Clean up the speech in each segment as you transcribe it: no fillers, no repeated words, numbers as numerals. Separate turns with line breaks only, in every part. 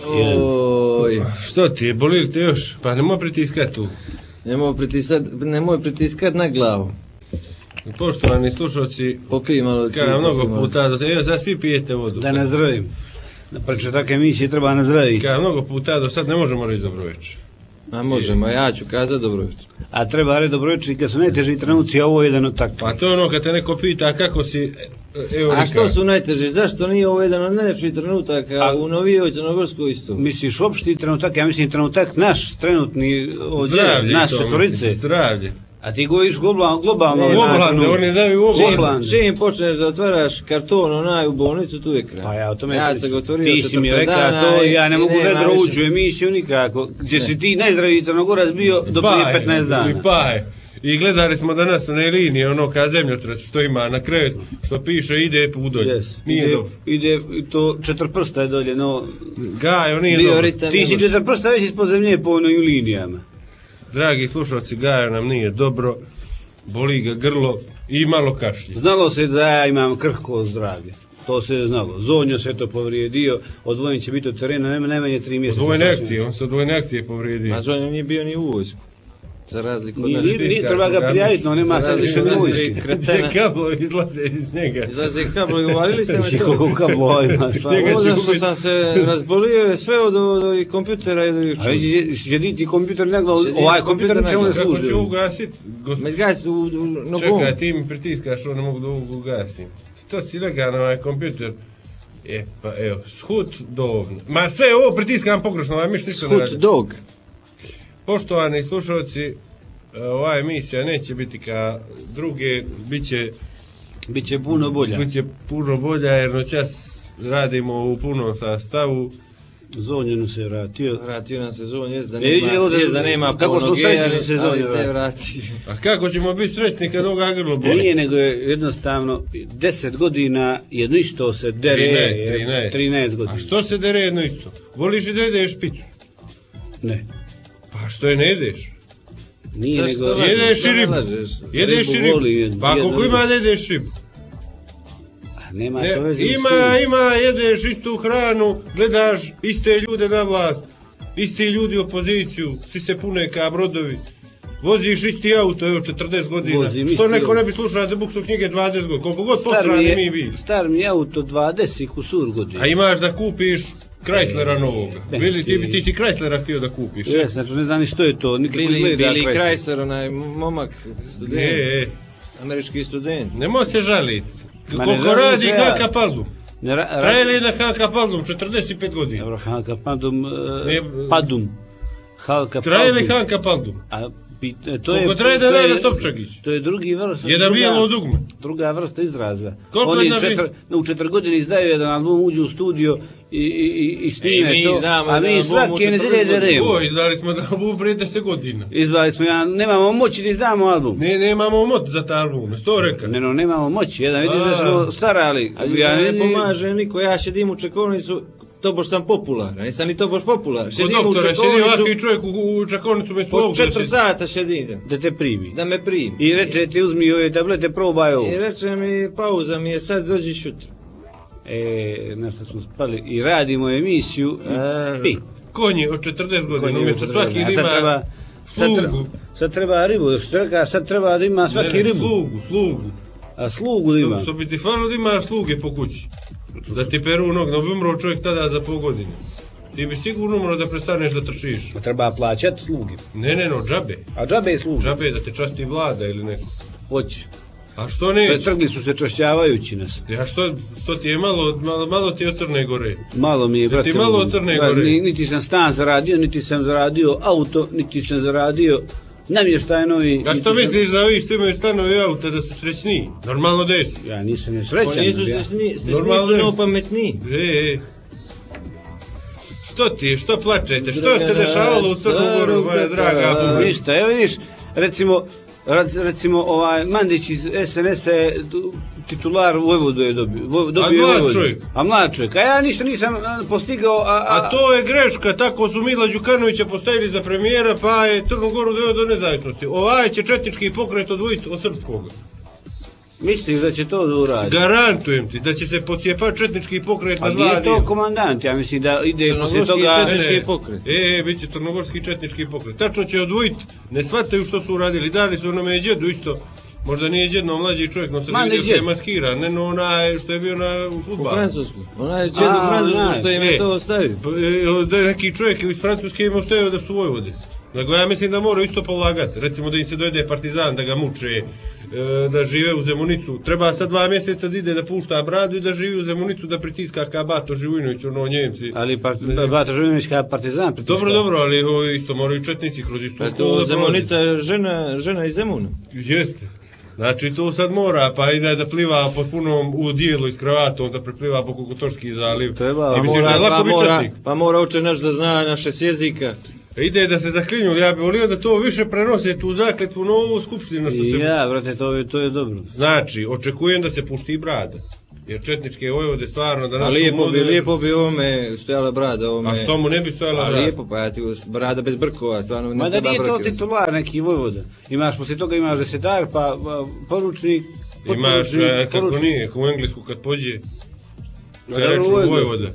Oj.
Što ti je, boli li te još? Pa nemoj pritiskat tu.
Nemoj pritiskat na glavu.
Poštovani slušalci,
Popij malo.
kada mnogo puta, evo sad svi pijete vodu.
Da nazdravim. Na početak emisije treba nazdraviti.
Kada mnogo puta do sad ne možemo reći dobro večer.
A možemo, ja ću kazati dobro večer.
A treba reći dobro večer kad su najteži trenuci, a ovo je jedan od takvih.
Pa to je ono kad te neko pita kako si, evo
A što su najteži? Zašto nije ovo jedan od najljepših trenutaka u Novijoj Crnogorskoj isto?
Misliš opšti trenutak, ja mislim trenutak naš trenutni ovdje, naše curice.
Zdravlje.
A ti govoriš globalno.
Oblande, oni znaju oblande.
Čim počneš da otvaraš karton onaj u bolnicu, tu je kraj.
Pa ja o tome
ja sam ga otvorio
ti si mi rekao to, ja ne mogu vedro ući u emisiju nikako. Gdje si ti najzdraviji Crnogorac bio do prije 15 dana.
I gledali smo danas one linije, ono ka zemljotres što ima na krevetu, što piše ide udolje.
Yes. Ide to 4 prsta je dolje, no...
Gajo, nije dobro.
Ti si 4 prsta već ispod zemlje po onim linijama.
Dragi slušalci, Gajo nam nije dobro, boli ga grlo i malo kašlje.
Znalo se da ja imam krhko zdravlje. To se je znalo. Zonjo se to povrijedio, odvojen će biti od terena, najmanje 3 mjeseca.
On se od vojne akcije povrijedio.
A Zonjo nije bio ni u vojsku. Za razliku od nas.
Nije treba ga prijaviti, no nema sad više ni vojske.
Kablovi izlaze iz njega.
Izlaze kablovi, uvalili ste me to.
Koliko kablova ima.
Možda što sam se razbolio sve od kompjutera i do juču.
A vidi, sjedi ti kompjuter negdje, ovaj kompjuter čemu ne služi.
Kako ću ugasit?
Čekaj,
ti mi pritiskaš, ne mogu da ugasim. Što si legan ovaj kompjuter? Pa evo, Shut Dog. Ma sve ovo pritiskam pogrešno, ovaj miš ništa ne radi.
Shut Dog.
Poštovani slušalci, ova emisija neće biti ka druge, bit će puno bolja. Biće puno bolja jer noćas radimo u punom sastavu.
Zonjeno se vratio.
Vratio nam se Zonj, jest da nema ponoge, ali se vratio.
A kako ćemo biti srećni kad ovoga grlo boli?
Nije, nego je jednostavno 10 godina jedno isto se dere. 13 godina.
A što se dere jedno isto? Voliš i da jedeš piću?
Ne.
Pa što je ne jedeš?
Nije nego...
Jedeš i ribu. Jedeš i ribu. Pa koliko ima da jedeš ribu?
Nema to veze.
Ima, jedeš istu hranu, gledaš iste ljude na vlast, isti ljudi u opoziciju, svi se pune ka brodovi. Voziš isti auto, evo 40 godina. Što neko ne bi slušao da buksu knjige 20 godina, koliko god posrani mi bili.
Star mi je auto 20 kusur godina.
A imaš da kupiš Chryslera novoga. Bili ti si Chryslera htio da kupiš.
Jes, znači ne znam ni što je to, nikako izgleda
Bili Chrysler, onaj momak, student, američki student.
Nemoj se žaliti. Koliko radi Hanka Paldum? Traje li da Hanka Paldum 45 godina?
Dobro, Hanka Padum.
Traje li Hanka Paldum?
Koliko
traje da rada Topčagić?
To je drugi vrsta.
Jedan bijelo dugme.
Druga vrsta izraza.
Koliko
on
je
u 4 godine izdaju jedan album, uđe u studio i snime to. A mi svake nedelje deremo.
Izdali smo album prije 10 godina.
Izdali smo, nemamo moći da izdamo album.
Nemamo moć za ta album, što rekao?
Nemamo moći, jedan vidiš da smo starali.
Ja ne pomažem niko, ja šedim u čekovnicu. Tobož sam popularan, nisam ni tobož popularan.
Šedim u čekovnicu. Šedim ovakvi čovjek u čekovnicu bez
po 4 sata šedim.
Da te primi.
Da me primi.
I reče ti uzmi ove tablete, probaj ovo.
I reče mi pauza mi je sad, dođi šutra.
Nešto smo spali i radimo emisiju i pi.
Konji od 40 godina, umjesto svaki ima slugu.
Sad treba ribu, što reka, sad treba da ima svaki ribu.
Slugu.
A slugu da ima.
Što bi ti falilo da imaš sluge po kući. Da ti peru nog, no bi umro čovjek tada za pol godine. Ti bi sigurno umro da prestaneš da trčiš.
Treba plaćati sluge.
Ne, džabe.
A džabe je sluge?
Džabe da te časti vlada ili neko.
Hoće.
A što neće?
Pretrgli su se čašćavajući nas.
A što ti je malo ti je od Crne Gore?
Malo mi je, brate.
Ti malo od Crne Gore?
Niti sam stan zaradio, niti sam zaradio auto, niti sam zaradio namještajnovi.
A što misliš da ovi što imaju stanovi i auta da su srećniji? Normalno da jesu.
Ja nisam nesrećan.
Oni su srećniji, pametniji.
Što plačete? Što se dešavalo u Crnogoru, moja draga?
Ništa, evo vidiš, recimo Mandić iz SNS-a je titular Vojvodu je dobio. A mlad čovjek. A ja ništa nisam postigao.
A to je greška, tako su Mila Đukanovića postavili za premijera, pa je Crnu Goru doveo do nezavisnosti. Ovaj će četnički pokret odvojiti od srpskog.
Misliš da će to da uradi?
Garantujem ti da će se pocijepati četnički pokret na
A
dva
nije
dijela.
to komandant, ja mislim da ide poslije
Crnogorski
toga...
četnički pokret.
Bit će crnogorski četnički pokret. Tačno će odvojiti, ne shvataju što su uradili, dali su onome djedu isto. Možda nije djed, no mlađi čovjek, no se
Ma,
vidio
ne
se je
djed.
maskiran, ne no onaj što je bio u
U
fudbalu.
Francusku. Ona je čedo u Francusku što im je to ostavio.
Da je neki čovjek iz Francuske im ostavio da su vojvode. Nego ja mislim da moraju isto polagati. Recimo da im se dojde partizan, da ga muče, da žive u Zemunicu. Treba sad 2 mjeseca da ide da pušta bradu i da živi u Zemunicu, da pritiska ka Bato Živojinović, ono Njemci.
Ali Bato Živojinović kao partizan pritiska.
Dobro, ali isto moraju četnici kroz istu
Pa
školu
to
da prolazi.
Zemunica je žena iz Zemuna.
Jeste. Znači to sad mora, pa ide da pliva pod punom u dijelu i s kravatom, da prepliva po Kokotorski zaliv.
Treba,
Ti misliš da je lako biti četnik?
Pa mora oče naš da zna naše jezika.
Ide da se zaklinju, ja bih volio da to više prenose tu zakletvu na ovu skupštinu što se...
Ja, brate, to je dobro.
Znači, očekujem da se pušti i brada. Jer četničke vojvode stvarno da
A
nas...
lijepo bi ovome stojala brada ovome.
A što mu ne bi stojala
A
brada?
lijepo, pa ja ti brada bez brkova, stvarno
Ma
ne
da
treba
nije to
brke.
titular neki vojvoda. Poslije toga imaš desetar, pa poručnik,
Imaš, kako
poručnik,
nije, u Englesku kad pođe,
Ma
da
dobro,
reču
vojvoda.
vojvoda.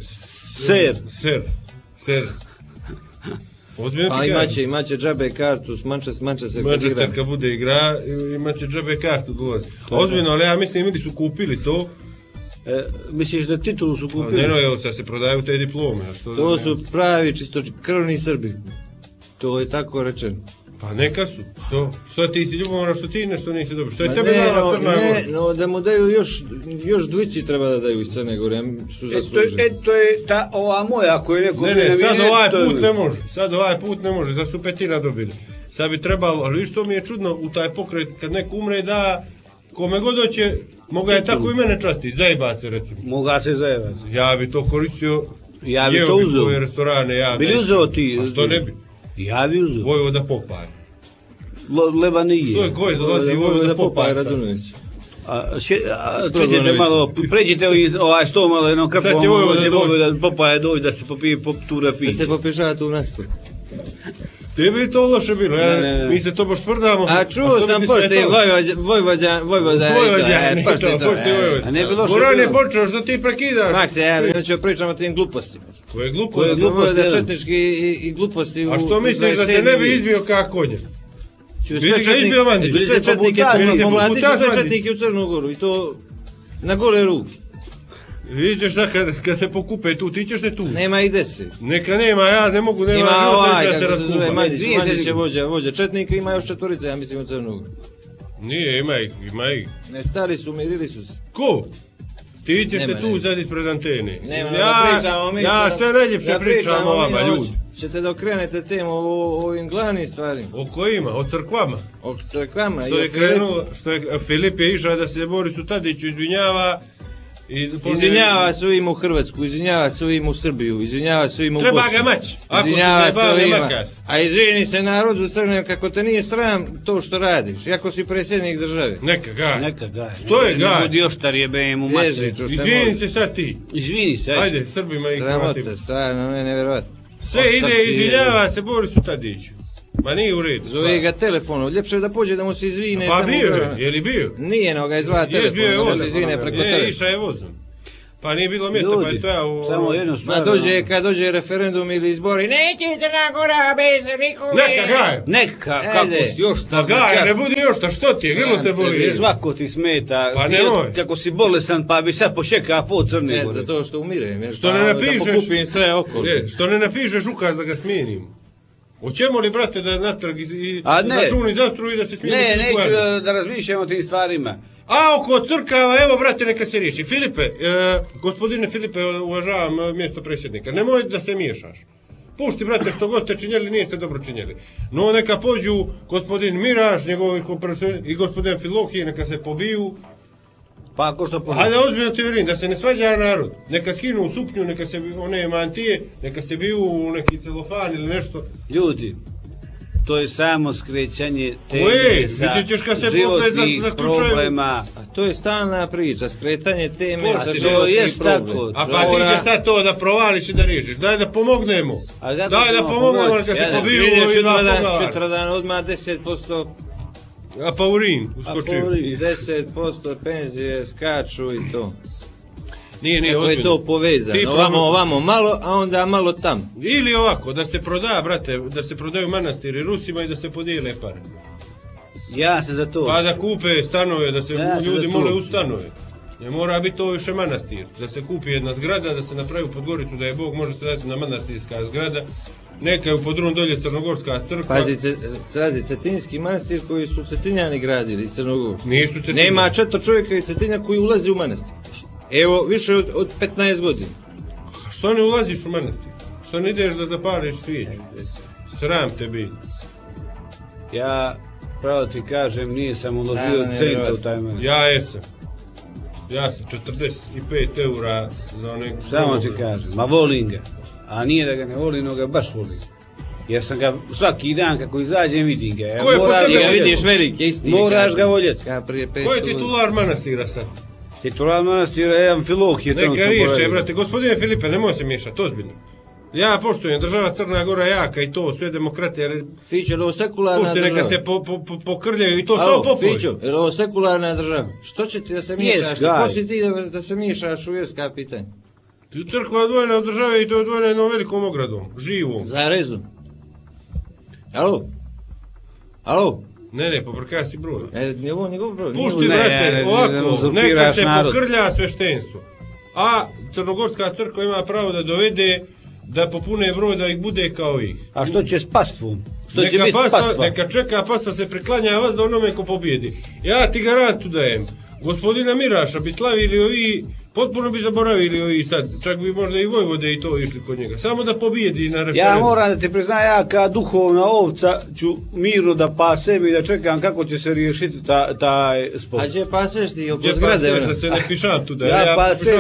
Ser. Ozbiljno
Pa
ti kažem.
imaće džabe kartu s Manchester
Manchester kad bude igra, imat će džabe kartu dolazi. Ozbiljno, ali ja mislim ili su kupili to,
misliš da titulu su kupili?
ne no, evo sad se prodaju te diplome. A što
To
ne?
su pravi čisto krvni Srbi. To je tako rečeno.
Pa neka su. Što ti si ljubomoran, što ti nešto nisi dobro? Što je
Ma
tebe
ne,
dala Crna Gora?
no, da mu daju još dvici treba da daju iz Crne Gore, su zasluženi.
To je ta ova moja koju je neko...
Ne, sad ovaj put ne može. Sad su petina dobili. Sad bi trebalo, ali viš što mi je čudno, u taj pokret kad neko umre da kome god hoće, moga je tako i mene častiti, zajebat se recimo.
Moga se zajebati.
Ja bi to koristio,
Ja bi
jeo
to
bi
uzeo.
koje restorane, ja
Bi li
ne.
uzeo ti?
A što ne bi?
Ja bi uzeo.
Vojvoda Popaj.
Leba nije.
Što je koji dolazi Vojvoda Popaj sad?
Radunović.
Čekajte malo, pređite ovaj sto malo jednom krpom.
Sad će Vojvoda doći.
Popaja doći da se popije tura
Da
piće.
se popišava tu nastup.
Tebi je to loše bilo,
Ne.
mi se to baš tvrdamo.
A čuo sam pošte Vojvoda.
Vojvođan,
A ne bi loše
Goran je
bilo.
počeo, što ti prekidaš?
Makse, ja neću pričam o tim glupostima.
Koje glupo.
Koje glupo. Gluposti,
Vojvoda
jedan.
četnički i gluposti u...
A što misliš da te ne bi izbio kao konja? Vidi ga izbio van.
Sve četnike
Vidi se
pomladiti,
poputat
sve
van.
četnike u Crnu Goru i to na gole ruke.
Vidiš sad kad se pokupe tu, ti ćeš se tu.
Nema i desi.
Neka nema, ja ne mogu, nema
Ima
života
ovaj,
više da se
kako se zove,
raskupa.
Mandić je vođa četnika, ima još četvorica, ja mislim, u Crnu Goru.
Nije, ima ih.
Ne, stali su, mirili su se.
Ko? Ti ćeš se
Nema,
tu
nema.
sad ispred antene.
Nema, da pričamo mi.
Ja sve najljepše pričam o vama, ljudi.
Ćete da okrenete temu o ovim glavnim stvarima.
O kojima? O crkvama.
O crkvama.
Što je krenulo, Filip je išao da se Borisu Tadiću izvinjava.
Izvinjava se ovim u Hrvatsku, izvinjava se ovim u Srbiju, izvinjava se ovim u Bosnu.
Treba ga mać. Ako se
Izvinjava se
zajebao,
ovima.
nema kas.
A izvini se narodu Crne kako te nije sram to što radiš, iako si predsjednik države.
Neka ga.
Neka gaj.
Što je gaj?
Ne budi oštar jebe mu
Ježi,
mater.
ču, šta
Izvini
može.
se sad ti.
Izvini se.
Ajde, Srbima i Hrvatima.
Sramota, stvarno, ne, nevjerovatno.
Sve
Osta
ide,
si
izvinjava se Borisu Tadiću. Ma nije u redu.
Zove ga telefonom, ljepše da pođe da mu se izvine.
Pa
tamo
bio
gore.
je, je li bio?
Nije, no ga izvada
Jes, bio je
telefonom, da mu se
vozom.
izvine preko
Je,
telefona.
išao je vozom. Pa nije bilo mjesta, pa je stojao...
Samo jedno
Ma
stvar.
kad dođe referendum ili izbori, neće Crna Gora bez nikome.
Neka gaj!
Neka,
Ajde.
kako si još
Pa
tako
gaj, ne budi još, što ti je, grilo te boli.
Svako ti smeta.
Pa
Ti
nemoj.
kako si bolestan pa bi sad pošeka po Crne
Ne,
Gore.
zato što umirem. jer
Što ne
da
napišeš?
pokupim sve okolo.
Što ne napišeš ukaz da ga smijenim? Hoćemo li, brate, da natrag i
A ne.
računi zastru i da se smijeni?
Ne, neću da razmišljam o tim stvarima.
A oko crkava, evo, brate, neka se riješi. Filipe, gospodine Filipe, uvažavam mjesto predsjednika. Nemoj da se miješaš. Pušti, brate, što god ste činjeli, niste dobro činjeli. No, neka pođu gospodin Miraš, njegovi i gospodin Filohije, neka se pobiju.
Pa ako što po...
Hajde, ozbiljno ti vjerujem, da se ne svađa narod. Neka skinu suknju, neka se one mantije, neka se biju u neki celofan ili nešto.
Ljudi, to je samo skrećanje
Koje?
teme sa
Vidjet ćeš kad se opet
životnih
zaključaju.
problema.
A to je stalna priča, skretanje teme
Pošti,
za
to
životni
jest
problem.
tako.
A pa ti ćeš sad to da provališ i da riješiš. Daj da pomognemo.
A zato
Daj da
ćemo
pomognemo
pomoći.
neka se
Ja da
pobiju
Vidiš
i dva
sutradan,
poglavara.
sutradan odmah 10%
Apaurin, uskočio.
10% penzije skaču i to.
Nije,
Kako je to povezano, ovamo malo, a onda malo tam.
Ili ovako, da se proda, brate, da se prodaju manastiri Rusima i da se podijele pare.
Ja sam za to.
Pa da kupe stanove, da se ljudi mole u stanove. Ne mora biti to više manastir. Da se kupi jedna zgrada, da se napravi u Podgoricu, da je Bog može se dati na manastirska zgrada. Neka je u Podrunu dolje Crnogorska crkva.
Pazi, Cetinski manastir koji su Cetinjani gradili, Crnogoru.
Nisu Cetinjani.
Nema 4 čovjeka iz Cetinja koji ulazi u manastir. Evo, više od 15 godina.
Što ne ulaziš u manastir? Što ne ideš da zapališ svijeću? Sram te biti.
Ja, pravo ti kažem, nisam uložio centa u taj manastir.
Ja jesam. Ja sam 45 eura za one...
Samo ti kažem, ma volim ga. A nije da ga ne volim, no ga baš volim. Jer sam ga svaki dan kako izađem vidim ga.
Ko je po tebe
Ti ga vidiš velike istine.
Moraš ga voljeti.
Ko je titular manastira sad?
Titular manastira je Amfilohije.
Neka riješe, brate. Gospodine Filipe, nemoj se miješati, ozbiljno. Ja poštujem, država Crna Gora jaka i to, sve demokrate.
Fićo, ovo sekularna država.
Neka se pokrljaju i to samo popovi.
Fićo, jer ovo sekularna država. Što će ti da se miješaš? Ko si ti da se miješaš u vjerska pitanja?
Crkva je odvojena od države i to je odvojena jednom velikom ogradom, živom.
Za rezu. Alo?
Ne, pobrkaj si broj.
Nije ovo njegov broj.
Pušti, brate, ovako, neka se pokrlja sveštenstvo. A Crnogorska crkva ima pravo da dovede, da popune broj, da ih bude kao ih.
A što će s pastvom? Što će biti pastva?
Neka čeka pasta se preklanja vas da onome ko pobjedi. Ja ti garantu dajem. Gospodina Miraša bi slavili ovi, potpuno bi zaboravili ovi sad. Čak bi možda i Vojvode i to išli kod njega. Samo da pobjedi na referendum.
Ja moram da ti priznam, ja kao duhovna ovca ću mirno da pasem i da čekam kako će se riješiti taj spor.
A gdje paseš ti oko
zgrade?
zgrade?
Da se ne pišam tu da
ja pasem,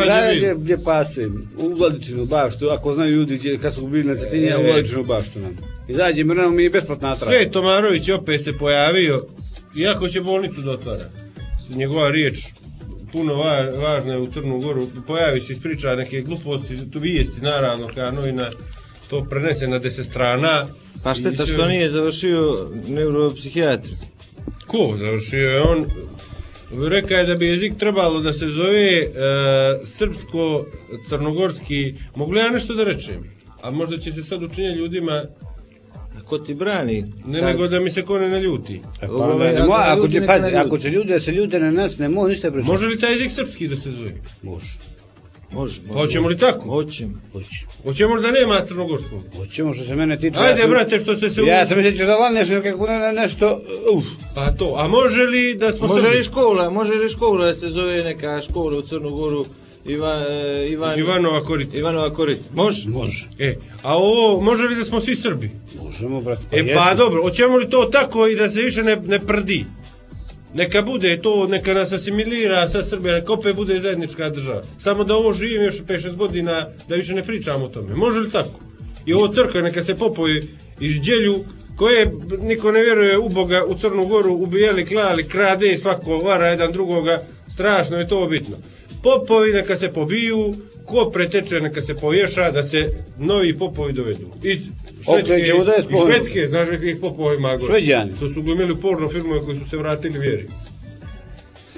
gdje pasem? U Vladičinu baštu, ako znaju ljudi kad su bili na Cetinje, u Vladičinu baštu nam. Izađe mi je besplatna trasa.
Sve Tomarović opet se pojavio, iako će bolnicu da otvara. Njegova riječ puno važna je u Crnu Goru, pojavi se ispriča neke gluposti, tu vijesti naravno kao novina, to prenese na 10 strana.
Pa šteta što nije završio neuropsihijatriju.
Ko završio je on? Rekao je da bi jezik trebalo da se zove srpsko-crnogorski, mogu li ja nešto da rečem? A možda će se sad učiniti ljudima...
Ko ti brani?
Nego da mi se ko ne naljuti.
Ako će ljudi da se ljute na nas, ne može ništa pričati.
Može li taj jezik srpski da se zove?
Može.
Pa hoćemo li tako? Hoćemo li da nema crnogorskog?
Hoćemo, što se mene tiče.
Ajde, brate, što ste se...
Ja sam mislio da laneš kako nešto...
Pa to, a može li da smo Srbi?
Može li škola da se zove neka škola u Crnu Goru?
Ivanova Korit.
Može?
Može.
A ovo, može li da smo svi Srbi?
Možemo, brate.
Pa dobro, hoćemo li to tako i da se više ne prdi? Neka bude to, neka nas asimilira sa Srbija, neka opet bude zajednička država. Samo da ovo živim još 5-6 godina, da više ne pričamo o tome. Može li tako? I ovo crkva neka se popoji iz djelju, koje niko ne vjeruje u Boga, u Crnu Goru, ubijali, klali, krade, svako vara jedan drugoga, strašno je to bitno. Popovi neka se pobiju, ko preteče neka se povješa, da se novi popovi dovedu. Iz Švedske, znaš nekih popova ima gore.
Šveđani.
Što su glumili porno filmove koji su se vratili vjeri.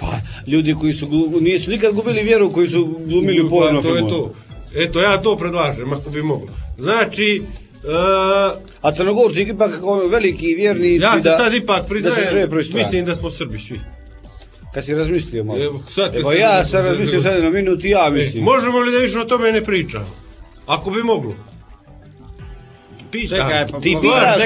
Pa, ljudi koji nisu nikad gubili vjeru, koji su glumili porno filmove.
To je to. Eto, ja to predlažem, ako bi moglo. Znači...
A Crnogorci ipak veliki vjernici da...
Ja se sad ipak priznajem, mislim da smo Srbi svi.
Kad si razmislio malo. Evo ja sam razmislio sad na minut i ja mislim.
Možemo li da više o tome ne pričam? Ako bi moglo.
Čekaj,
ti pitaš,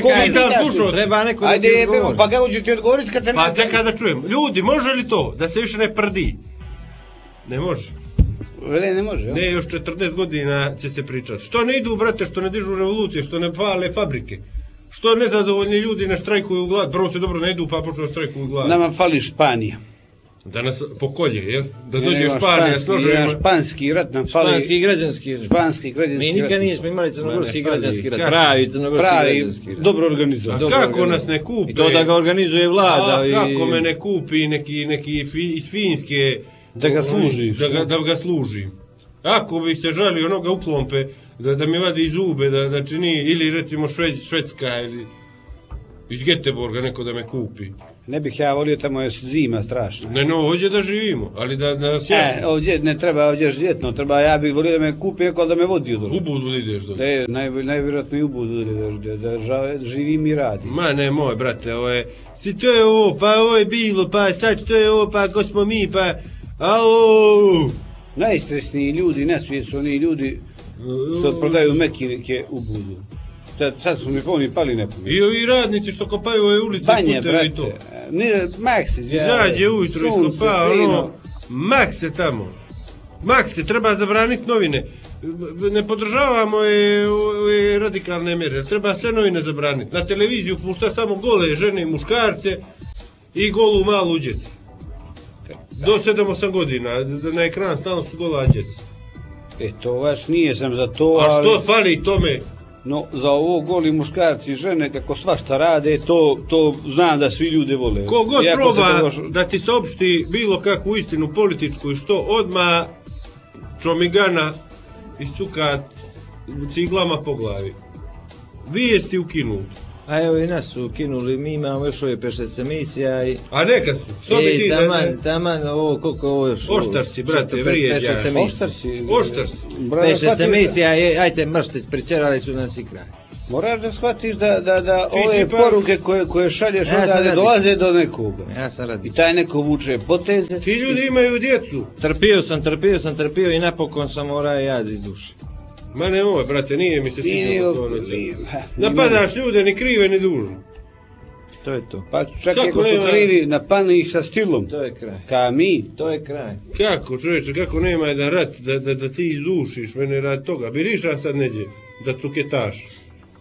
treba neko da ti odgovori.
Pa kako ću ti odgovoriti kad te ne...
Pa čekaj da čujem. Ljudi, može li to da se više ne prdi? Ne može.
Ne može, ja?
Ne, još 40 godina će se pričati. Što ne idu, brate, što ne dižu revolucije, što ne pale fabrike? Što nezadovoljni ljudi ne štrajkuju u glad? Prvo se dobro ne idu, pa počnu štrajkuju u glad.
Nama fali Španija.
Da nas pokolje, jel? Da dođe Španija, složimo...
Španski rat nam fali...
Španski građanski rat. Mi nikad nismo imali crnogorski građanski rat. Pravi crnogorski građanski rat.
Dobro organizovan.
A kako nas ne kupe?
I to da ga organizuje vlada.
A kako me ne kupi neki iz Finske...
Da ga služiš.
Da ga služim. Ako bih se žalio onoga uklompe, da mi vadi zube, da čini, ili recimo Švedska, ili iz Göteborga neko da me kupi.
Ne bih ja volio, tamo je zima strašna.
Ne, no, hoće da živimo, ali da nas jesi.
Ovdje ne treba, ovdje ljetno, treba, ja bih volio da me kupi neko da me vodi od
U Budu ideš dolje.
Najvjerojatnije u Budu da živim i radim.
Ma ne, moj brate, ovo je... To je ovo, pa ovo je bilo, pa sad to je ovo, pa ko smo mi, pa... Alo!
Najstresniji ljudi na svijetu su oni ljudi što prodaju mekinike u Budu. Sad su mi pali nepomi.
I ovi radnici što kopaju ove ulice,
Banje,
puteve i
brate.
to.
Max
Izađe ujutro iskopa, ono... Makse tamo. Makse, treba zabraniti novine. Ne podržavamo ove radikalne mjere, treba sve novine zabraniti. Na televiziju pušta samo gole žene i muškarce i golu malu djecu. Do 7-8 godina, na ekran stalno su gola djeca.
To baš nije sam za to,
A što
ali...
fali tome?
No, za ovo goli muškarci i žene, kako svašta rade, to znam da svi ljude vole.
Kogod
Iako se
proba
to
da ti saopšti bilo kakvu istinu političku i što, odmah čomigana istuka ciglama po glavi. Vijesti ukinuti.
A evo i nas su ukinuli, mi imamo još ove 5-6 emisija i...
A neka su, što bi ti...
Taman, ovo, koliko ovo još...
Oštar si, brate, vrijeđaš. Oštar si.
5-6 emisija, ajte mršte, pričerali su nas i kraj.
Moraš da shvatiš da ove poruke koje šalješ onda ne dolaze do nekoga.
Ja sam radio.
I taj neko vuče poteze.
Ti ljudi imaju djecu.
Trpio i napokon sam morao ja iz duše.
Ma ne ovo, brate, nije mi se sviđalo to. Napadaš ljude, ni krive, ni dužne.
To je to.
Pa čak ako su krivi, napadni ih sa stilom.
To je kraj.
Ka mi.
To je kraj.
Kako, čovječe, kako nema jedan rat, da ti izdušiš mene rad toga. Biriša sad neđe, da cuketaš.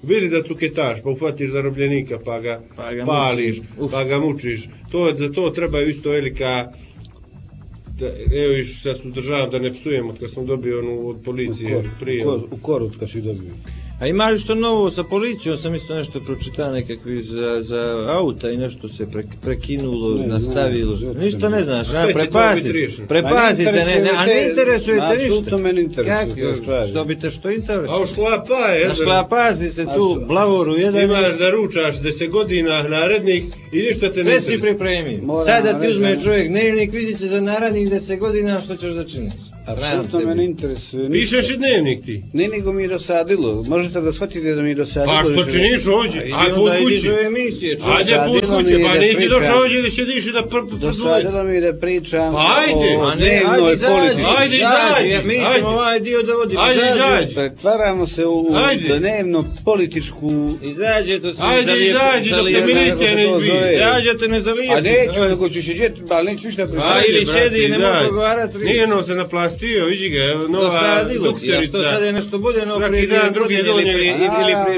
Bili da cuketaš, pa uhvatiš zarobljenika, pa ga pališ, pa ga mučiš. To trebaju isto velika... Evo viš, sad su državam da ne psujem od kad sam dobio onu od policije prije.
U Korut kad si dobio.
A ima li što novo sa policijom? Sam isto nešto pročitao nekakvi za auta i nešto se prekinulo, nastavilo. Ništa ne znaš, prepazi se, a ne interesuje te ništa.
Apsolutno meni interesuje.
Što bi te što interesuje?
A ušlapaj,
Našlapazi se tu, blavoru jedan.
Imaš da ručaš 10 godina narednih i ništa te ne interesuje.
Sve si pripremio. Sada ti uzme čovjek dnevnik, vidit će za narednih 10 godina što ćeš da činiš.
Apsolutno mene interesuje.
Pišeš i dnevnik ti?
Ne, nego mi je dosadilo. Možete da shvatite da mi je dosadilo.
Pa što činiš ovdje? Ajde put kući. Ajde put kući, pa nisi došao ovdje da sjediš i da
dosadilo mi je da pričam
ajde.
O dnevnoj politici.
Ajde izađi.
Mi ćemo ovaj dio da vodimo.
Ajde izađi.
Pretvaramo se u dnevno političku...
Izađe to se
izađi dok te milicija ne izbije.
Izađe te ne zalijepi.
A neću, nego ću šeđeti, ali neću ništa pričati.
A ili sjedi i ne mogu pogovarati.
Nije no se naplastio, vidi ga, nova dukserica.
Što sad je nešto bude, no
prije dan drugi ili prije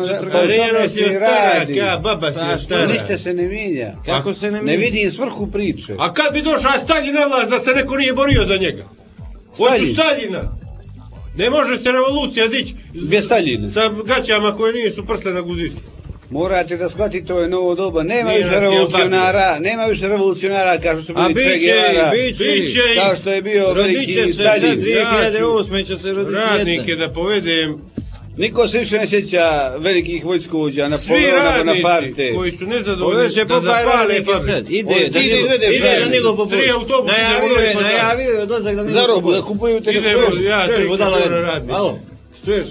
4 godine. Nije si ostara, baba si ostara.
Ništa se ne mijenja.
Kako se ne mijenja?
Ne vidim svrhu priče.
A kad bi došao Staljin na vlast da se neko nije borio za njega? Hoću Staljina. Ne može se revolucija dići sa gaćama koje nisu prsle na guzicu.
Morate da shvatite, to je novo doba, nema više revolucionara kao što su bili Che Guevara, kao što je bio veliki Staljin.
2008. će se roditi
radnike da povedem.
Niko se više ne sjeća velikih vojskovođa, Napoleona Bonaparte.
Koji su nezadovoljni da zapale fabriku.
Ide Danilo Popović. Najavio je odlazak Danilo Popović.
Za robu, da kupuju telefon.
Čuješ, budala jedna. Alo, čuješ?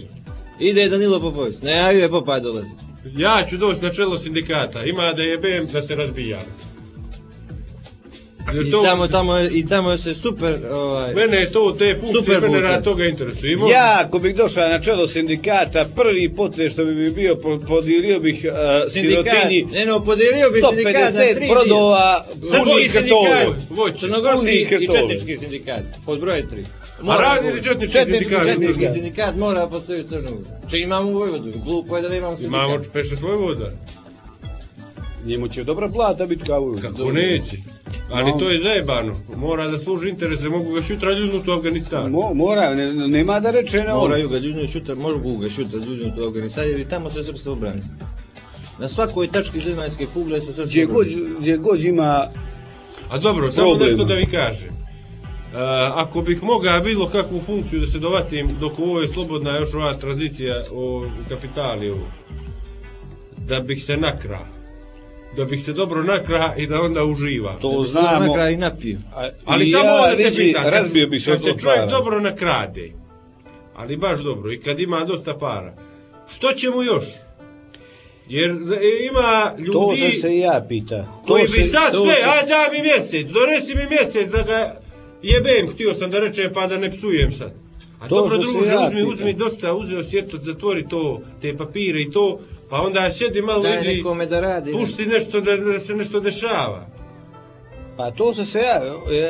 Ide Danilo Popović. Najavio je Popaj dolazi.
Ja ću doći na čelo sindikata, ima da jebem da se razbija.
I tamo se super...
Mene je to te funkcije, mene rad toga interesuje.
Ja, ako bih došao na čelo sindikata, prvi potez što bi mi bio, podijelio bih sirotinji...
Podijelio bih sindikat na 3
50 brodova punih kartova.
Crnogorski i četnički sindikat, pod broje 3.
A radi li četnički
sindikat mora postoji u Crnogoru. Če imamo u Vojvodu, glupo je da imamo sindikat.
Imamo 5-6 Vojvoda.
Njemu će dobra plata biti kao Vojvodu.
Kako neće? Ali to je zajebano. Mora da služi interese, mogu ga šutra ljudnuti u Afganistan.
Mora, nema da reče na ovo.
Moraju ga ljudnuti šutra, mogu ga šutra ljudnuti u Afganistan jer i tamo se srpstvo obrani. Na svakoj tački zemaljske kugle se srpstvo obrani.
Gdje god ima...
A dobro, samo nešto da vi kažem. Ako bih mogao bilo kakvu funkciju da se dovatim dok ovo je slobodna još ova tranzicija u kapitali, da bih se nakrao. da bih se dobro nakra i da onda uživa.
To znamo.
Na kraju i napio.
Ali samo ovdje te pitam,
razbio bi se
kad se čovjek dobro nakrade, ali baš dobro, i kad ima dosta para, što će mu još? Jer ima ljudi...
To se ja pita.
Koji bi sad sve, aj daj mi mjesec, donesi mi mjesec da ga jebem, htio sam da rečem pa da ne psujem sad. A dobro druže, uzmi dosta, uzeo sjetot, zatvori to, te papire i to, pa onda sjedi malo i pušti nešto da se nešto dešava.
Pa to se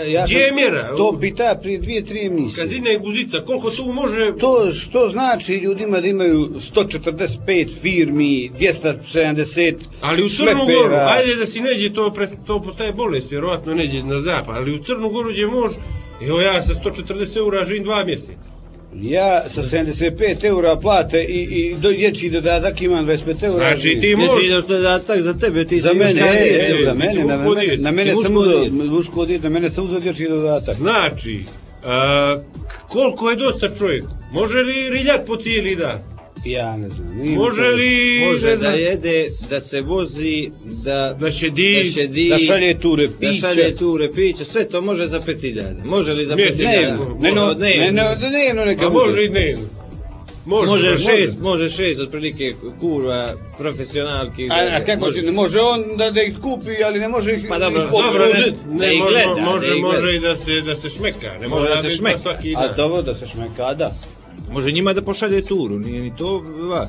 ja
gdje je mjera?
To pita prije 2-3 emisije.
Kazina i Guzica, koliko tu može...
To što znači ljudima da imaju 145 firmi, 270
ali u Crnu Goru, ajde da si neđe, to postaje bolest, vjerovatno neđe na zapad, ali u Crnu Goru gdje može, evo ja sa 140 eura živim 2 mjeseca.
Ja sa 75 eura plate i dječji dodatak imam 25 eura.
Znači ti možeš...
Dječji dodatak za tebe, ti
za mene, na mene sam uzeo dječji dodatak.
Znači, koliko je dosta čovjek? Može li riljat po cijeli dan?
Ja ne znam.
Može da jede, da se vozi, da
šedi, da šalje ture piće.
Sve to može za 5.000. Može li za 5.000?
Dnevno neka
bude. Može i dnevno.
Može 6 otprilike kurva, profesionalki.
A kako će, može on da ih kupi, ali ne može ih
ispoziti. Može i da se šmeka. Ne može da se šmeka svaki dan.
A dobro da se šmeka, da.
Može njima da pošalje turu, nije ni to vaš.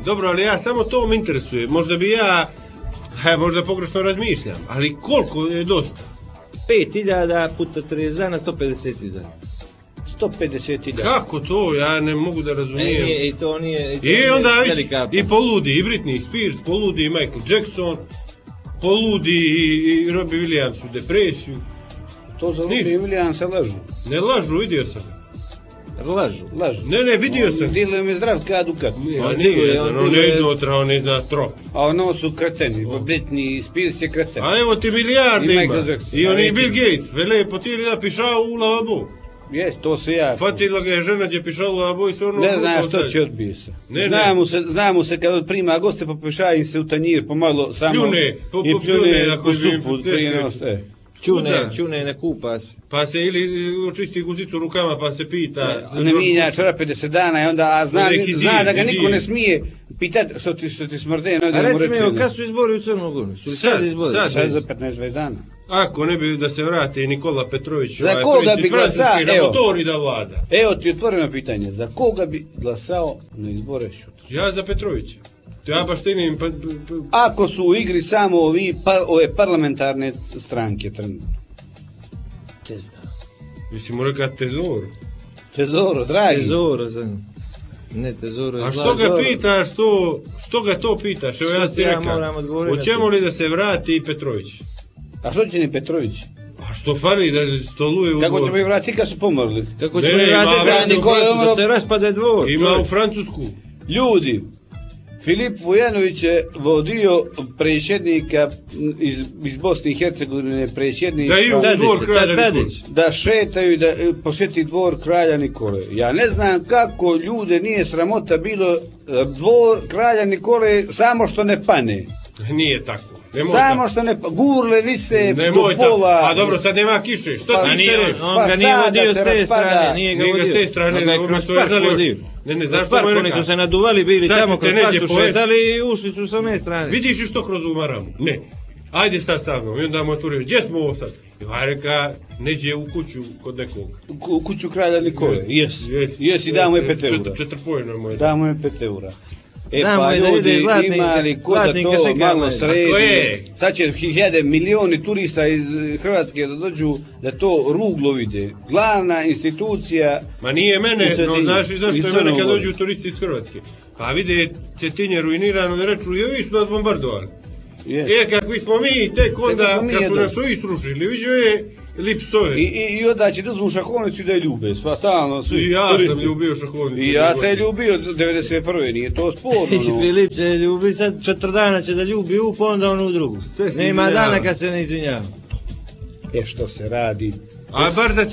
Dobro, ali ja samo to me interesuje. Možda bi ja, možda pogrešno razmišljam, ali koliko je dosta?
5.000 puta 30 dana, 150.000.
150.000.
Kako to? Ja ne mogu da razumijem.
I to nije
I onda i poludi i Britney Spears, poludi i Michael Jackson, poludi i Robbie Williams u depresiju.
To za Robbie Williamsa lažu.
Ne lažu, vidio sam.
Lažu.
Ne, vidio sam.
Diluje mi zdrav kao Dukat.
On je iznutra, on je na trop.
A ono su kreteni, Britney Spears je kreten.
A evo ti milijarde ima. I on je Bill Gates, vele po tijeli da pišao u lavabo.
Jes, to se ja.
Fatila ga je žena gdje pišao u lavabo i sve ono...
Ne znaš što će odbije se. Znamo se kad prima goste popiša im se u tanjir pomalo samo...
Pljune
ako supu.
Čune
ne kupa se.
Pa se ili očisti guzicu rukama pa se pita...
Ne minja čarape 10 dana i onda zna da ga niko ne smije pitati što ti smrde.
A recimo evo, kad su izbori u Crnu Goru? Sad izbori?
Sad za 15-20 dana.
Ako ne bi da se vrati Nikola Petrović,
za koga bi glasao?
Na motori da vlada.
Evo ti otvoreno pitanje, za koga bi glasao na izbore šutra?
Ja za Petrovića. Ja baš tenim...
Ako su u igri samo ove parlamentarne stranke trenutno.
Te znam.
Mislim, mora kad Tezoro.
Tezoro, dragi.
Tezoro, znam. Ne, Tezoro je
a što ga pitaš, što ga to pitaš? Evo ja ti rekam, hoćemo li da se vrati Petrović?
A što će ni Petrović?
A što fali da stoluje u dvor?
Kako ćemo i vratiti kad su pomrli?
Kako ćemo i vratiti da se raspade dvor?
Ima u Francusku.
Ljudi, Filip Vujanović je vodio predsjednika iz Bosne i Hercegovine, predsjednik da šetaju i da posjeti dvor kralja Nikole. Ja ne znam kako ljude nije sramota bilo dvor kralja Nikole samo što ne pane.
Nije tako.
Samo što ne gurle vise do pola.
A dobro, sad nema kiše. Što ti se reći?
On ga nije vodio s te strane.
Nije ga s te strane.
Kroz park vodio. Kroz park, oni su se naduvali, bili tamo, kroz park su šetali i ušli su s one strane.
Vidiš li što kroz ovu maramu? Ne. Ajde sad sa mnom. I onda mu otvorio, gdje smo ovo sad? Ja reka, neđe u kuću kod nekog.
U kuću kralja Nikole. Jes i damo je 5 eura.
Četrpojno mu je.
Damo je 5 eura. Pa ljudi imali ko da to malo sredi, sad će milijoni turista iz Hrvatske da dođu da to ruglo vide. Glavna institucija...
Ma nije mene, no znaš i zašto je mene kad dođu turisti iz Hrvatske. Pa vide Cetinje ruinirano da reču, vi su nas bombardovali. Kakvi smo mi, tek onda kako nas su isrušili, vidio je Lipsove.
I onda će dozvu šahovnicu i da je ljube, stalno svi.
I ja sam ljubio šahovnicu.
I ja sam je ljubio 91. Nije to sporno.
Filip će ljubi, sad 4 dana će da ljubi pa onda on u drugu. Nema dana kad se ne izvinjava.
Što se radi
A bar da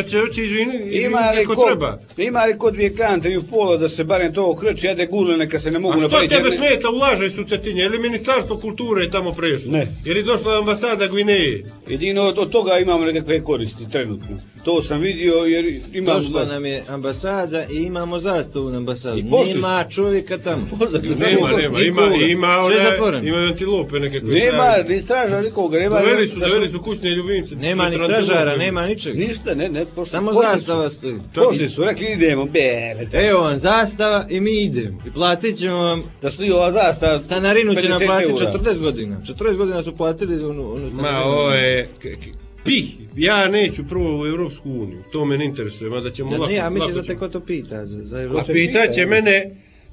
će oći izviniti kako treba.
Ima li kod 2 kante i u pola da se barem to okreće, jade gule neka se ne mogu napraviti.
A što tebe smeta ulaže su Cetinje? Ili Ministarstvo kulture je tamo prešlo?
Ne.
Ili došla ambasada Gvineje?
Jedino od toga imamo nekakve koristi trenutno. To sam vidio jer imamo...
Došla nam je ambasada i imamo zastavu na ambasadu. Nema čovjeka tamo.
Ima antilope nekakve.
Nema ni straža nikoga.
Doveli su kućne ljubimce.
Nema ni stražara, nema ničega.
Ništa, ne.
Samo zastava stoji.
Pošli su, rekli idemo,
Evo vam zastava i mi idemo. I platit ćemo vam...
Da stoji ova zastava...
Stanarinu će nam platiti 40 godina. 40 godina su platili onu stanarinu.
Ma, ovo je... Ja neću prvo u Europsku uniju, to me ne interesuje, mada ćemo lako...
Ja mislim da te ko to pita za Europsku
uniju. A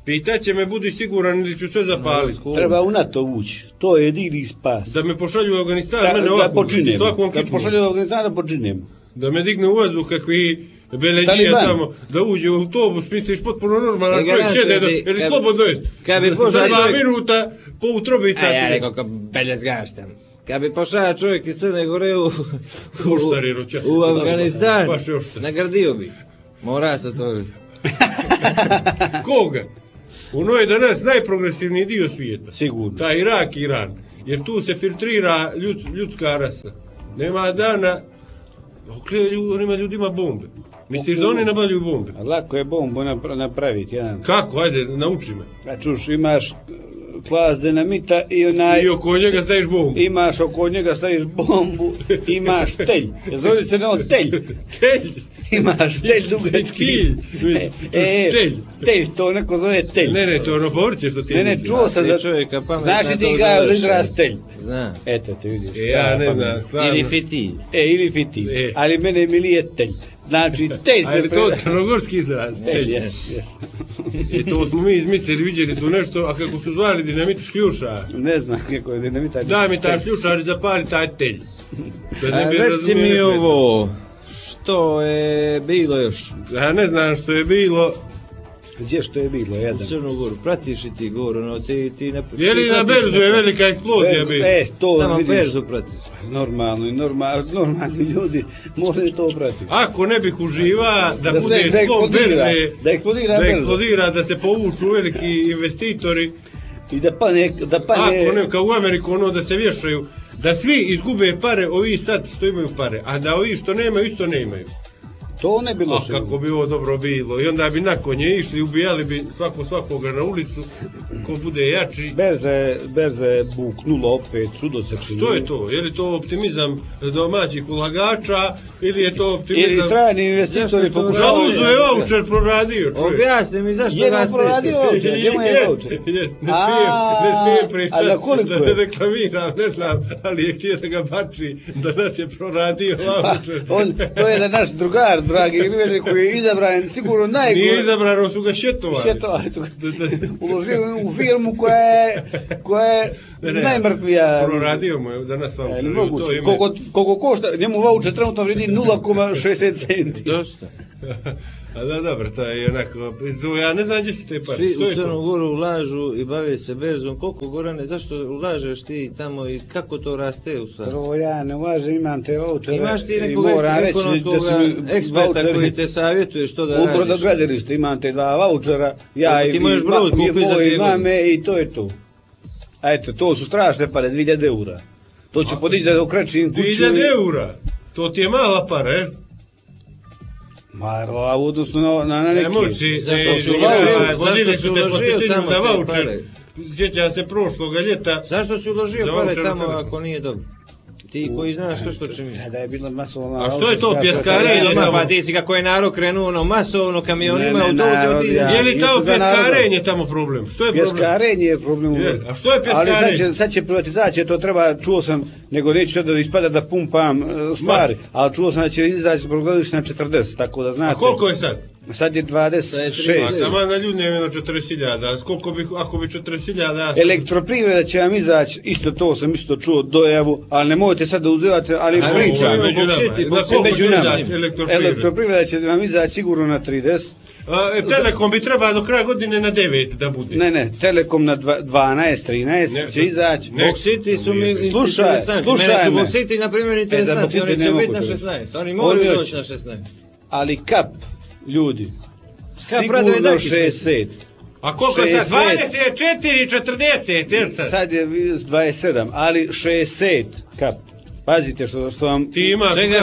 pitaće me, budi siguran ili ću sve zapaliti.
Treba u NATO ući, to je jedini spas.
Da me pošalju u Afganistan, mene ovako, svakom kičmu.
Da pošalju u Afganistan da počinemo.
Da me digne u vazduh kakvi beleđija tamo, da uđe u autobus, misliš potpuno normalan čovjek šede, ili slobodno jest. Za 2 minuta po utrobica.
A ja rekao kao belezgaš tamo. Kad bi pošao čovjek iz Crne Gore u Afganistan, nagradio bi. Mora se to reći.
Koga? Ono je danas najprogresivniji dio svijeta.
Sigurno.
Taj Irak i Iran. Jer tu se filtrira ljudska rasa. Nema dana... Onima ljudima bombe. Misliš da oni nabavljaju bombe?
Lako je bombu napraviti.
Kako? Ajde, nauči me.
A čuš, imaš... klas dinamita i onaj...
I oko njega staviš bombu.
Imaš oko njega staviš bombu, imaš telj. Zove se ono telj.
Telj?
Imaš telj dugački. Telj, to neko zove telj.
Ne, to ono povrće što ti je.
Ne, čuo sam da... Znaš li ti ga izraz telj?
Znam.
Eto ti vidiš.
Ja ne znam, stvarno.
Ili fitilj.
Ili fitilj. Ali mene milije telj. Znači, telj se...
Ali to crnogorski izraz.
Telj, jes.
I to smo mi izmislili, vidjeli su nešto, a kako su zvali dinamit šljuša.
Ne znam kako je dinamita.
Daj mi taj šljušar i zapali taj telj.
Reci mi ovo, što je bilo još?
Ja ne znam što je bilo.
Gdje što je bilo, jedan?
U Crnu Goru, pratiš i ti Goru, no ti...
Je li na Berzu je velika eksplozija bila?
To
samo
vidiš.
Berzu pratiš.
Normalni ljudi moraju to pratiti.
Ako ne bih uživa da bude slom Berze, da eksplodira, da se povuču veliki investitori.
I da pane...
Ako ne, kao u Ameriku, ono da se vješaju, da svi izgube pare, ovi sad što imaju pare, a da ovi što nemaju isto nemaju.
To ne bi loše.
Kako bi ovo dobro bilo. I onda bi nakon nje išli, ubijali bi svakoga na ulicu, ko bude jači.
Berza je buknula opet, čudo se čini.
Što je to? Je li to optimizam domaćih ulagača ili je to optimizam...
Ili strani investitori pokušavaju...
Žaluzu je voucher proradio, čovjek.
Objasni mi zašto raste.
Proradio voucher, njemu je voucher.
Ne smijem pričati,
da
ne reklamiram, ne znam, ali je htio da ga bači, da nas je proradio voucher.
To je naš drugar, dragi Iveli, koji je izabran sigurno najgore.
Nije izabrano, su ga šetovali.
Šetovali su ga. Uložio u firmu koja je najmrtvija.
Proradio mu je danas voucher.
Koliko košta, njemu voucher trenutno vredi 0,60 centi.
Dosta.
A da, dobro, to je onako, ja ne znam gdje su te pare.
Svi u Crnu Goru ulažu i bave se berzom, koliko Gorane, zašto ulažeš ti tamo i kako to raste u stvari?
Prvo ja ne ulažem, imam te vouchere.
Imaš ti nekog ekonomskog eksperta koji te savjetuje što da radiš?
U brodogradilištu imam te 2 vouchera, ja i moji mame i to je to. A eto, to su strašne pare, 2000 eura. To ću podići da okrećim kuću.
2000 eura? To ti je mala para, je?
Ma, u odnosu na neki...
Ne moći,
zašto su uložio tamo te pare?
Sjećam se prošloga ljeta.
Zašto si uložio pare tamo ako nije dobro? Ti koji znaš što čini.
Da je bilo masovno...
A što je to, pjeskarenje tamo?
Pa ti si kako je narod krenuo masovno kamionima, autobusima.
Je li tamo pjeskarenje tamo problem? Što je problem?
Pjeskarenje je problem.
A što je pjeskarenje?
Ali sad će privatizacija, to treba, čuo sam, nego neću sad da ispada da pumpam stvari, ali čuo sam da će izaći brodogradilište na 40, tako da znate.
A koliko je sad?
Sad je 26.
A sama na ljudi nemeno 40.000, koliko bi, ako bi 40.000...
Elektroprivreda će vam izaći, isto to sam isto čuo dojavu, ali nemojte sad da uzivate, ali pričam.
Među nama.
Elektroprivreda će vam izaći sigurno na 30.
Telekom bi trebao do kraja godine na 9 da bude.
Ne, Telekom na 12, 13 će izaći.
Bok City su mi interesanti. Mene su Bok City, na primjer, interesanti. Oni će biti na 16. Oni moraju doći na 16.
Ali kap, ljudi, sigurno 60.
A koliko je sad? 24, 40, jel sad?
Sad je 27, ali 60 kap. Pazite što vam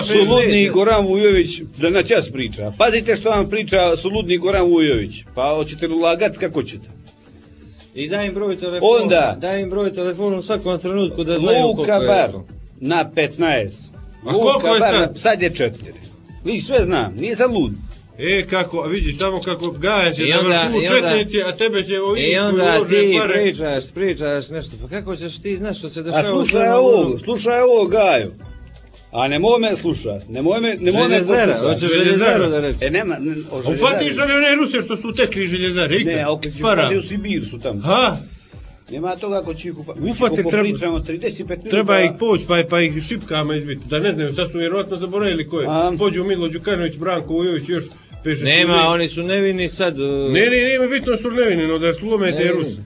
Suludni Goran Vujović, da na čas priča. Pazite što vam priča Suludni Goran Vujović. Pa hoćete ulagat kako ćete.
I daj im broj telefona.
Onda,
daj im broj telefona u svakom trenutku da znaju koliko je.
Luka Bar na 15.
A koliko je sad?
Sad je 4. Vi sve znam, nije sad lud.
Kako, vidi, samo kako gajaće da vrtu četnici, a tebe će ovi
i onda ti pričaš nešto, pa kako ćeš ti znaš što se dešava u zemlju?
Slušaj ovo, Gaju. A nemoj me slušat, nemoj me
Željezara, hoćeš Željezaru da reći.
Ufatiš ali one Ruse što su tekli Željezare, ikad?
Ne, opet će ufati u Sibir su tamo. Nema toga ako će ih ufati, pričamo 35 minuta.
Treba ih poći pa ih šipkama izbiti, da ne znaju, sad su vjerojatno zaboravili ko je. Pođu Milo Đukanović, Branko Vujović, još peše.
Nema, oni su nevini sad.
Ne, bitno su nevini, no da slome te Ruse.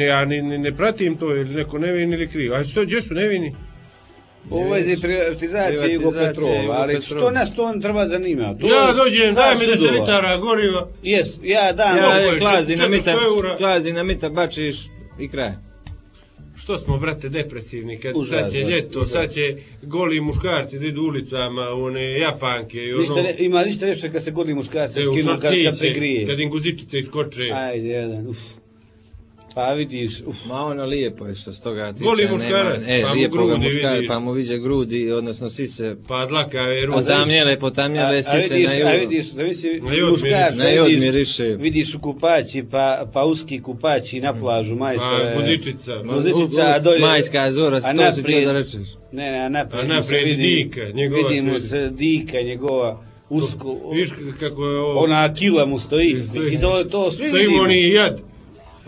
Ja ne pratim to, ili neko nevini ili kriv. A što, gdje su nevini?
U vezi privatizacije Jugopetrova, ali što nas to treba zanimati?
Ja dođem, daj mi 10 litara goriva.
Ja dam.
Klaz dinamita bačiš i kraj.
Što smo, brate, depresivni, kad sad će ljeto, sad će goli muškarci da idu ulicama, one Japanke i ono...
Ima ništa nešto kad se goli muškarci skinu kad pregrije.
Kad im guzičice iskoče.
Ajde, jedan, Pa vidiš,
Ma ono lijepo je što s toga tiče.
Goli muškarac,
pa mu grudi vidiš. Pa mu viđe grudi, odnosno sise.
Pa dlakave ruke.
Potamnjale sise na jugu.
A vidiš,
muškarac,
vidiš u kupaći, pa uski kupaći na plažu, majstora.
Pa guzičica.
Guzičica, dolje.
Majska zora, to si htio da rečeš.
Ne, a
naprijed Dika, njegova.
Vidimo se Dika, njegova. Usko.
Viš kako je ovo.
Ona kila mu stoji. Mislim, to svi vidimo.
Stojimo oni i jad.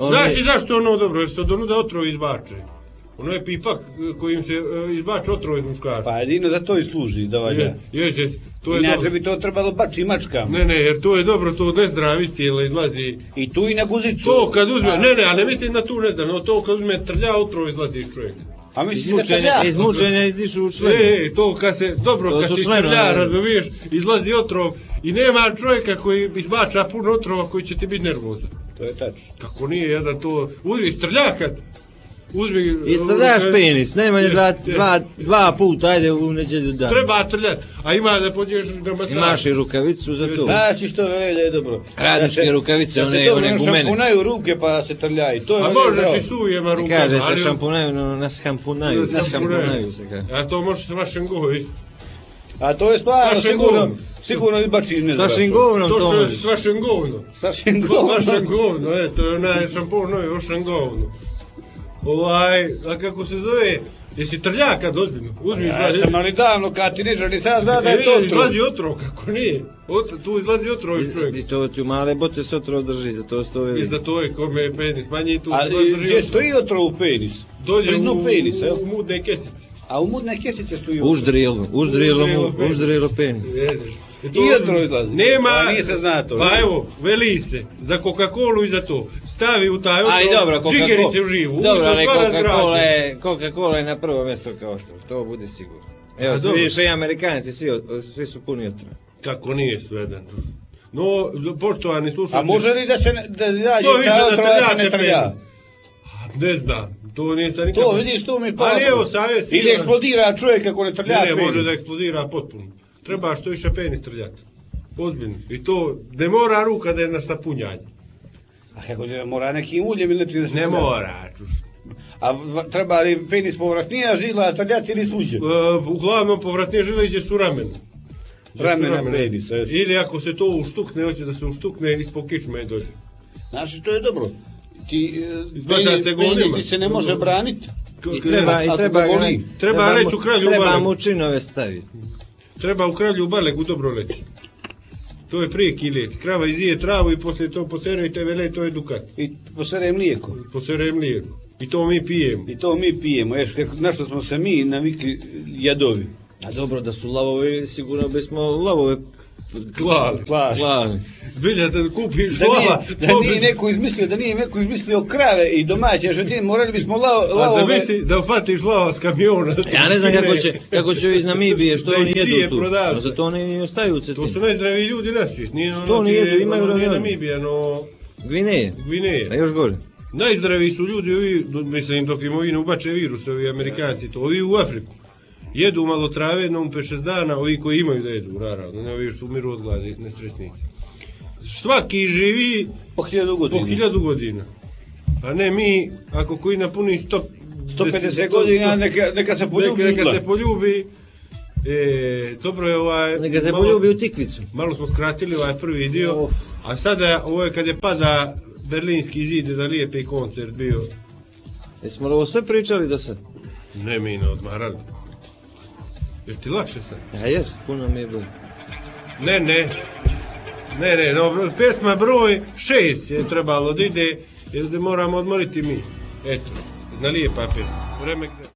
Znaš i zašto ono dobro, jer se od onuda otrov izbače. Ono je pipak kojim se izbače otrov iz muškarca.
Pa jedino za to i služi, da valja. Inače bi to trebalo bači mačkama.
Ne, jer to je dobro, to nezdrav iz tijela izlazi.
I tu i na guzicu.
To kad uzme, a ne mislim na tu nezdrav, no to kad uzme trlja otrov izlazi iz čovjeka.
A misliš da trlja?
Iz mučenja idišu u členu.
To kad se, dobro, kad si trlja, razumiješ, izlazi otrov i nema čovjeka koji izbača puno otrova koji će ti biti nervozan.
To je tačno.
Kako nije jedan to, uzmi strljakat, uzmi...
Istrljaš penis, najmanje dva puta, ajde u neđelju dan.
Treba trljat, a ima da pođeš na masaž.
Imaš i rukavicu za to.
Znači što veli da je dobro.
Radničke rukavice, one gumene.
Da se dobro šampunaju ruke pa se trljaju, to je
a možeš i suvijema rukama.
Kaže se šampunaju, no nashampunaju se kaže.
A to možeš s vašem govom isto.
A to je stvarno sigurno izbači ne
znam. S vašim govnom to možeš.
S vašim govnom.
S vašim govnom.
Vašem govnom, to je onaj šampun, novi vašem govnom. A kako se zove, jesi trljak kad ozbiljno?
Ja sam ali davno kad ti neđer, ni sada zna da je to otrov.
Izlazi otrov, kako nije. Tu izlazi otrov iz čovjeka.
I to ti u male bote se otrov drži, za to stoji.
I za to je kome je penis, manje i tu
se baš drži. A gdje stoji otrov u penis?
Dolje u mudne kesice.
A u mudne kesice stoji
otrov? Uždrilo penis.
I otrov izlazi.
Nema,
nije se zna to.
Pa evo, veli se, za Coca-Colu i za to. Stavi u taj otrov, džigerice uživu.
Dobro, ali Coca-Cola je na prvo mjesto kao otrov, to bude sigurno. Evo, vidiš i Amerikanci, svi su puni otrova.
Kako nije sveden? No, poštovani slušajte.
A može li da se rađe ta otrova da se ne trlja?
Ne znam. To nije sa nikada.
To vidiš, to mi pa.
Ali evo savjet.
Ili eksplodira čovjek kako ne trlja.
Ne, može da eksplodira potpuno. Treba što više penis trljati. Ozbiljno. I to ne mora ruka da je na sapunjanje.
A kako ne mora nekim uljem ili nečim da se
ne mora, čuš.
A treba li penis povratnija žila trljati ili suđe?
Uglavnom povratnije žile iđe su ramena.
Ramena penisa.
Ili ako se to uštukne, hoće da se uštukne ispod kičme dolje.
Znači to je dobro.
Penis
se ne može braniti.
Treba reći u kralju
Treba mu činove staviti.
Treba u kralju Balegu dobro leći. To je prije kilet. Krava izije travu i poslije to posere i tevele, to je dukat.
I posere mlijeko.
I to mi pijemo.
Na što smo se mi navikli jadovi.
A dobro da su lavovi, sigurno bismo lavove
klali. Zbilja da kupiš lava.
Da nije neko izmislio krave i domaće žetine, morali bismo lavove...
A zamisli da ufatiš lava s kamiona.
Ja ne znam kako će iz Namibije, što oni jedu tu. No zato oni ostaju u Cetini.
To su najzdraviji ljudi na svijet.
Što oni jedu, imaju
Nije
ravioli.
Namibija, no...
Gvineje. A još gore.
Najzdraviji su ljudi, ovi, mislim, dok im ovi ne ubače virus, ovi Amerikanci, to ovi u Afriku. Jedu malo trave, jednom 5-6 dana, ovi koji imaju da jedu, naravno, ne ovi što umiru od gladi, nesresnici. Svaki živi
po 1000
godina. A ne mi, ako koji napuni
150 godina, neka se poljubi.
Neka se poljubi. Dobro je
Neka se poljubi u tikvicu.
Malo smo skratili ovaj prvi dio, a sada ovo je kad je pada Berlinski zid, da lijepi koncert bio.
Jesmo li ovo sve pričali do sad?
Ne, mi ne odmarali. Jer ti lakše sad?
Ja jes, puno mi je bolje.
Ne, no, pesma broj 6 je trebalo da ide, jer da moramo odmoriti mi. Eto, jedna lijepa pesma. Vreme